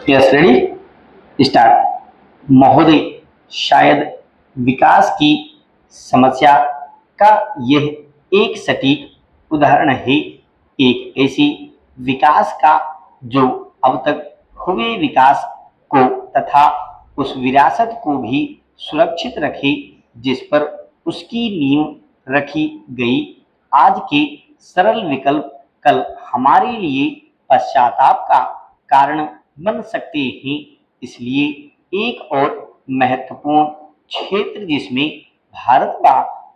Yes, ready, start. महोदय, शायद विकास की समस्या का यह एक सटीक उदाहरण है, एक ऐसी विकास का जो अब तक हुए विकास को तथा उस विरासत को भी सुरक्षित रखे जिस पर उसकी नींव रखी गई। आज के सरल विकल्प कल हमारे लिए पश्चाताप का कारण बन सकते हैं। इसलिए एक और महत्वपूर्ण क्षेत्र जिसमें भारत व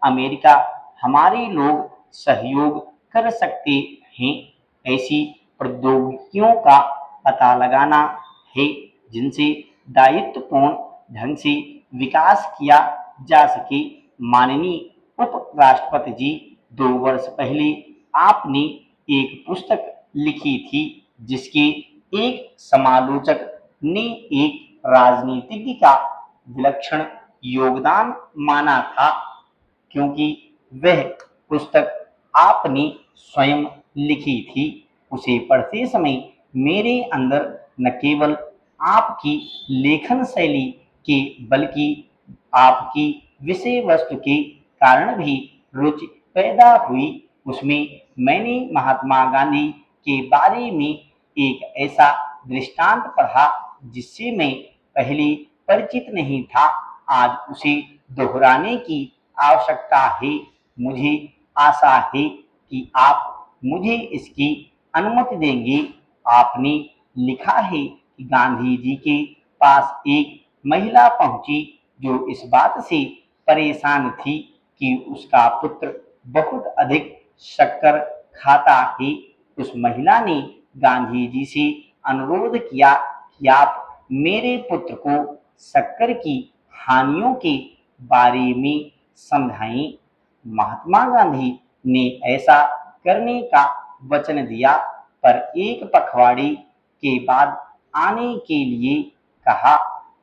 अमेरिका हमारे लोग सहयोग कर सकते हैं, ऐसी प्रौद्योगिकियों का पता लगाना है जिनसे दायित्वपूर्ण ढंग से विकास किया जा सके। माननीय उप राष्ट्रपति जी, 2 वर्ष पहले आपने एक पुस्तक लिखी थी जिसके एक समालोचक ने एक राजनीतिज्ञ का विलक्षण योगदान माना था, क्योंकि वह पुस्तक आपने स्वयं लिखी थी। उसे पढ़ते समय मेरे अंदर न केवल आपकी लेखन शैली के बल्कि आपकी विषय वस्तु के कारण भी रुचि पैदा हुई। उसमें मैंने महात्मा गांधी के बारे में एक ऐसा दृष्टांत पढ़ा जिससे मैं पहले परिचित नहीं था। आज उसे दोहराने की आवश्यकता है। मुझे आशा है कि आप मुझे इसकी अनुमति देंगे। आपने लिखा है कि गांधी जी के पास एक महिला पहुंची जो इस बात से परेशान थी कि उसका पुत्र बहुत अधिक शक्कर खाता है। उस महिला ने गांधी जी से अनुरोध किया कि आप मेरे पुत्र को शक्कर की हानियों के बारे में समझाएं। महात्मा गांधी ने ऐसा करने का वचन दिया, पर एक पखवाड़े के बाद आने के लिए कहा।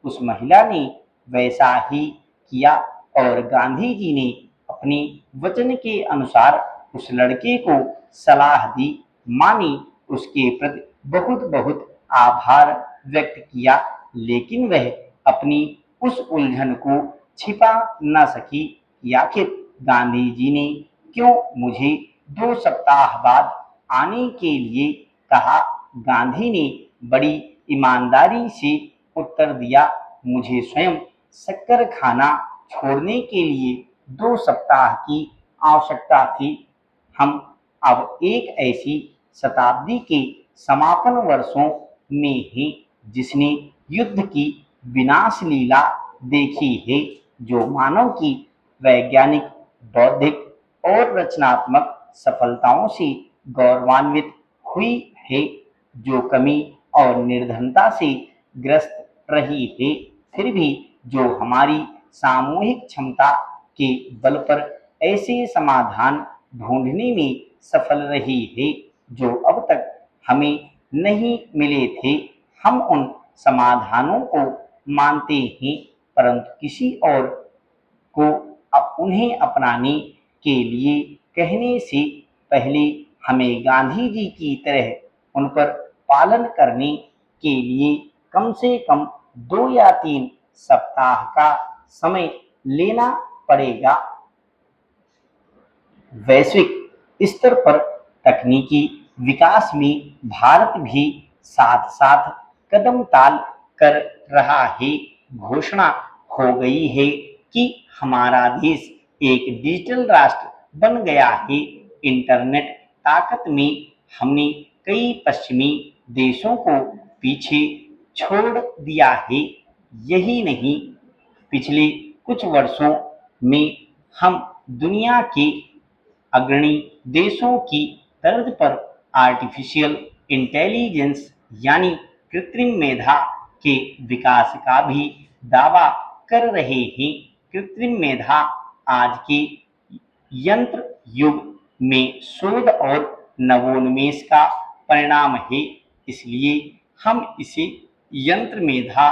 उस महिला ने वैसा ही किया और गांधी जी ने अपने वचन के अनुसार उस लड़के को सलाह दी। माँ ने उसके प्रति बहुत बहुत आभार व्यक्त किया, लेकिन वह अपनी उस उलझन को छिपा न सकी कि आखिर गांधी जी ने क्यों मुझे 2 सप्ताह बाद आने के लिए कहा। गांधी ने बड़ी ईमानदारी से उत्तर दिया, मुझे स्वयं शक्कर खाना छोड़ने के लिए 2 सप्ताह की आवश्यकता थी। हम अब एक ऐसी शताब्दी के समापन वर्षों में हैं जिसने युद्ध की विनाश लीला देखी है, जो मानव की वैज्ञानिक, बौद्धिक और रचनात्मक सफलताओं से गौरवान्वित हुई है, जो कमी और निर्धनता से ग्रस्त रही है, फिर भी जो हमारी सामूहिक क्षमता के बल पर ऐसे समाधान ढूंढने में सफल रही है जो अब तक हमें नहीं मिले थे। हम उन समाधानों को मानते हैं, परंतु किसी और को उन्हें अपनाने के लिए कहने से पहले हमें गांधी जी की तरह उन पर पालन करने के लिए कम से कम 2 या 3 सप्ताह का समय लेना पड़ेगा। वैश्विक स्तर पर तकनीकी विकास में भारत भी साथ साथ कदम ताल कर रहा है। घोषणा हो गई है कि हमारा देश एक डिजिटल राष्ट्र बन गया है। इंटरनेट ताकत में हमने कई पश्चिमी देशों को पीछे छोड़ दिया है। यही नहीं, पिछले कुछ वर्षों में हम दुनिया के अग्रणी देशों की तर्ज पर आर्टिफिशियल इंटेलिजेंस यानी कृत्रिम मेधा के विकास का भी दावा कर रहे हैं। कृत्रिम मेधा आज के यंत्र युग में शोध और नवोन्मेष का परिणाम है, इसलिए हम इसे यंत्र मेधा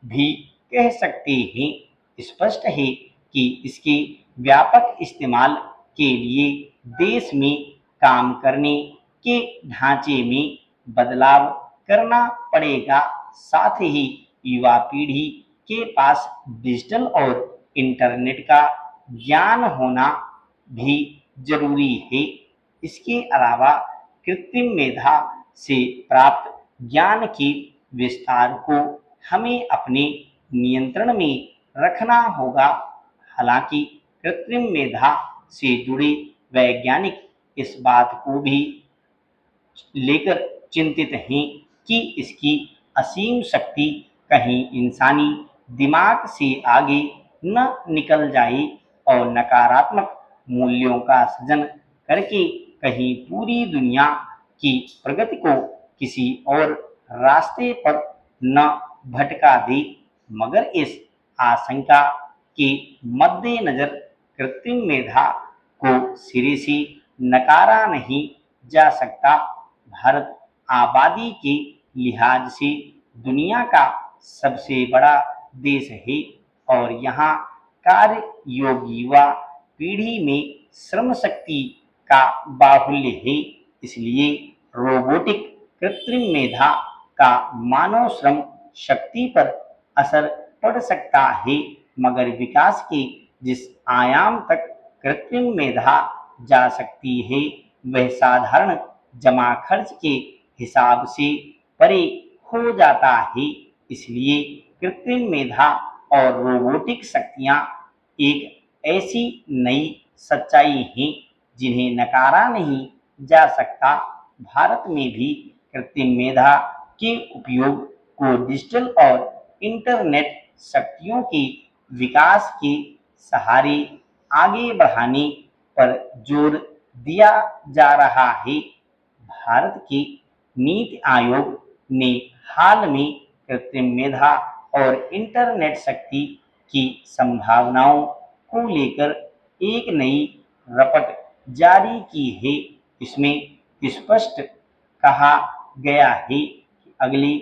भी कह सकते हैं। स्पष्ट है कि इसके व्यापक इस्तेमाल के लिए देश में काम करने के ढांचे में बदलाव करना पड़ेगा। साथ ही युवा पीढ़ी के पास डिजिटल और इंटरनेट का ज्ञान होना भी जरूरी है। इसके अलावा कृत्रिम मेधा से प्राप्त ज्ञान के विस्तार को हमें अपने नियंत्रण में रखना होगा। हालांकि कृत्रिम मेधा से जुड़े वैज्ञानिक इस बात को भी लेकर चिंतित हैं कि इसकी असीम शक्ति कहीं इंसानी दिमाग से आगे न निकल जाए और नकारात्मक मूल्यों का सृजन करके कहीं पूरी दुनिया की प्रगति को किसी और रास्ते पर न भटका दे। मगर इस आशंका के मद्देनजर कृत्रिम मेधा को सिरे से नकारा नहीं जा सकता। भारत आबादी के लिहाज से दुनिया का सबसे बड़ा देश है और यहाँ कार्य योग्य युवा पीढ़ी में श्रम शक्ति का बाहुल्य है। इसलिए रोबोटिक कृत्रिम मेधा का मानव श्रम शक्ति पर असर पड़ सकता है, मगर विकास के जिस आयाम तक कृत्रिम मेधा जा सकती है वह साधारण जमा खर्च के हिसाब से परे हो जाता है। इसलिए कृत्रिम मेधा और रोबोटिक शक्तियां एक ऐसी नई सच्चाई है जिन्हें नकारा नहीं जा सकता। भारत में भी कृत्रिम मेधा के उपयोग को डिजिटल और इंटरनेट शक्तियों के विकास के सहारे आगे बढ़ाने पर जोर दिया जा रहा है। भारत के नीति आयोग ने हाल में कृत्रिम मेधा और इंटरनेट शक्ति की संभावनाओं को लेकर एक नई रपट जारी की है। इसमें स्पष्ट कहा गया है कि अगले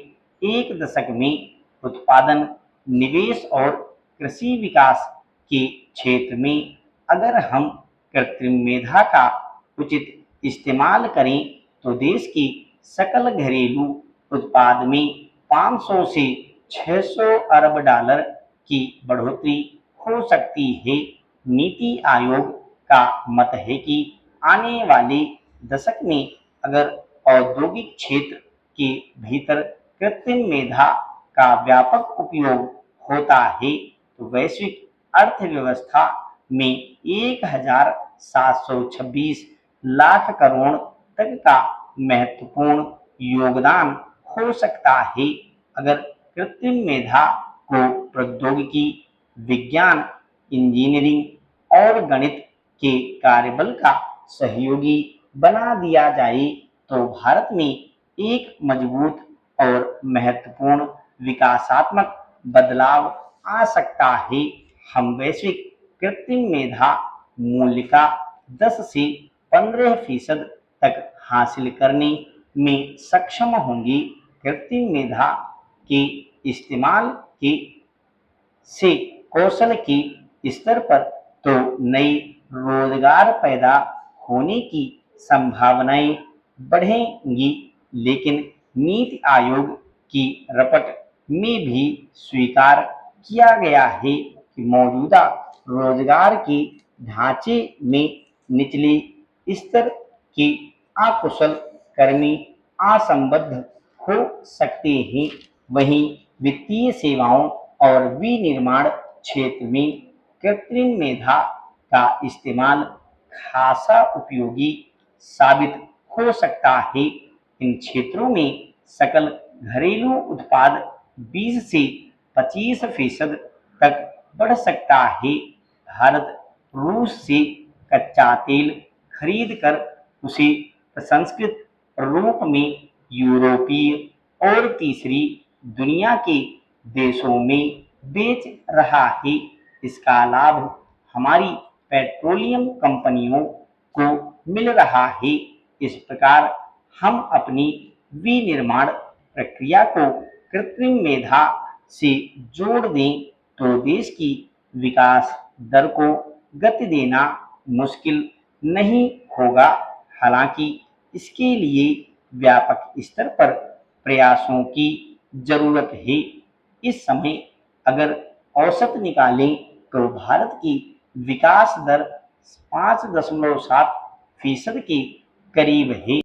एक दशक में उत्पादन, निवेश और कृषि विकास के क्षेत्र में अगर हम कृत्रिम मेधा का उचित इस्तेमाल करें तो देश की सकल घरेलू उत्पाद में 500 से 600 अरब डॉलर की बढ़ोतरी हो सकती है। नीति आयोग का मत है कि आने वाले दशक में अगर औद्योगिक क्षेत्र के भीतर कृत्रिम मेधा का व्यापक उपयोग होता है तो वैश्विक अर्थव्यवस्था में 1726 लाख करोड़ तक का महत्वपूर्ण योगदान हो सकता है। अगर कृत्रिम मेधा को प्रौद्योगिकी, विज्ञान, इंजीनियरिंग और गणित के कार्यबल का सहयोगी बना दिया जाए तो भारत में एक मजबूत और महत्वपूर्ण विकासात्मक बदलाव आ सकता है। हम वैश्विक कृत्रिम मेधा मूल्य का 10 से 15% तक हासिल करने में सक्षम होंगे। कृत्रिम मेधा के इस्तेमाल के से कौशल के स्तर पर तो नए रोजगार पैदा होने की संभावनाएं बढ़ेंगी, लेकिन नीति आयोग की रपट में भी स्वीकार किया गया है कि मौजूदा रोजगार के ढांचे में निचले स्तर के अकुशल कर्मी असंबद्ध हो सकते हैं। वहीं वित्तीय सेवाओं और विनिर्माण क्षेत्र में कृत्रिम मेधा का इस्तेमाल खासा उपयोगी साबित हो सकता है। इन क्षेत्रों में सकल घरेलू उत्पाद 20 से 25% तक बढ़ सकता है। भारत रूस से कच्चा तेल खरीद कर उसे प्रसंस्कृत रूप में यूरोपीय और तीसरी दुनिया के देशों में बेच रहा है। इसका लाभ हमारी पेट्रोलियम कंपनियों को मिल रहा है। इस प्रकार हम अपनी विनिर्माण प्रक्रिया को कृत्रिम मेधा से जोड़ दें तो देश की विकास दर को गति देना मुश्किल नहीं होगा। हालांकि इसके लिए व्यापक स्तर पर प्रयासों की जरूरत है। इस समय अगर औसत निकालें तो भारत की विकास दर 5.7% के करीब है।